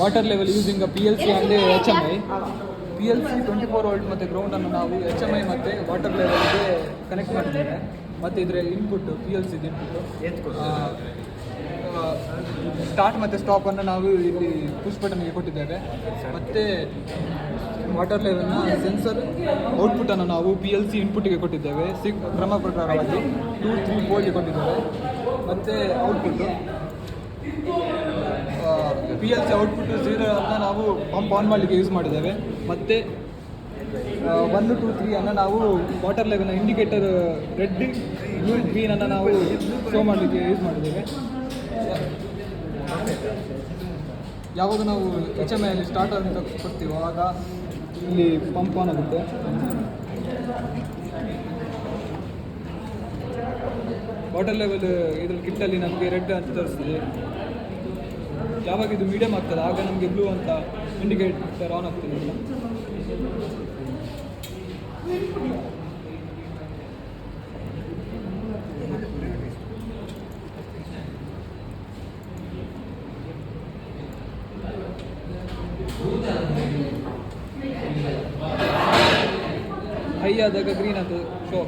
Water level using PLC and HMI. PLC 24 volt ಮತ್ತು ಗ್ರೌಂಡನ್ನು ನಾವು HMI ಮತ್ತು ವಾಟರ್ ಲೆವೆಲ್ಗೆ ಕನೆಕ್ಟ್ ಮಾಡಿದ್ದೇವೆ. ಮತ್ತು ಇದರ ಇನ್ಪುಟ್ಟು PLC ಇನ್ಪುಟ್ಟು ಸ್ಟಾರ್ಟ್ ಮತ್ತು ಸ್ಟಾಪನ್ನು ನಾವು ಇಲ್ಲಿ ಪುಷ್ ಬಟನ್ಗೆ ಕೊಟ್ಟಿದ್ದೇವೆ. ಮತ್ತು ವಾಟರ್ ಲೆವೆಲ್ನ ಸೆನ್ಸರ್ ಔಟ್ಪುಟ್ಟನ್ನು ನಾವು PLC ಇನ್ಪುಟ್ಗೆ ಕೊಟ್ಟಿದ್ದೇವೆ. ಕ್ರಮ ಪ್ರಕಾರವಾಗಿ 2-3 ವೋಲ್ಟ್ಗೆ ಕೊಟ್ಟಿದ್ದೇವೆ. ಮತ್ತು ಔಟ್ಪುಟ್ಟು PLC ಔಟ್ಪುಟ್ಟು 0 ಅನ್ನು ನಾವು ಪಂಪ್ ಆನ್ ಮಾಡಲಿಕ್ಕೆ ಯೂಸ್ ಮಾಡಿದ್ದೇವೆ. ಮತ್ತು 1, 2, 3 ಅನ್ನು ನಾವು ವಾಟರ್ ಲೆವೆಲ್ನ ಇಂಡಿಕೇಟರ್ ರೆಡ್, ಬ್ಲೂ, ಗ್ರೀನನ್ನು ನಾವು ಶೋ ಮಾಡಲಿಕ್ಕೆ ಯೂಸ್ ಮಾಡಿದ್ದೇವೆ. ಯಾವಾಗ ನಾವು HMI ಅಲ್ಲಿ ಸ್ಟಾರ್ಟ್ ಅಂತ ಕೊಡ್ತೀವೋ ಆಗ ಇಲ್ಲಿ ಪಂಪ್ ಆನ್ ಆಗುತ್ತೆ. ವಾಟರ್ ಲೆವೆಲ್ ಇದರಲ್ಲಿ ಕಿಟ್ಟಲ್ಲಿ ನಮಗೆ ರೆಡ್ ಅಂತ ತೋರಿಸ್ತದೆ. ಯಾವಾಗ ಇದು ಮೀಡಿಯಮ್ ಆಗ್ತದೆ ಆಗ ನಮಗೆ ಬ್ಲೂ ಅಂತ ಇಂಡಿಕೇಟರ್ ಆನ್ ಆಗ್ತದೆ. ಹೈ ಆದಾಗ ಗ್ರೀನ್ ಅದು ಶೋ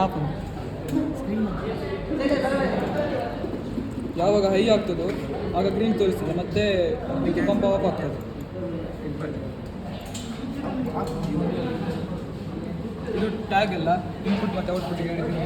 ಆಗ್ತದೆ. ಯಾವಾಗ ಹೈ ಆಗ್ತದೋ ಆಗ ಗ್ರೀನ್ ತೋರಿಸ್ತದೆ, ಮತ್ತೆ ಇದು ಪಂಪ್ ಆಫ್ ಆಗ್ತದೆ. ಇದು ಟ್ಯಾಗ್ ಎಲ್ಲ ಇನ್ಪುಟ್ ಮತ್ತು ಔಟ್ಪುಟ್ಗೆ ಹೇಳಿದ್ದೀನಿ.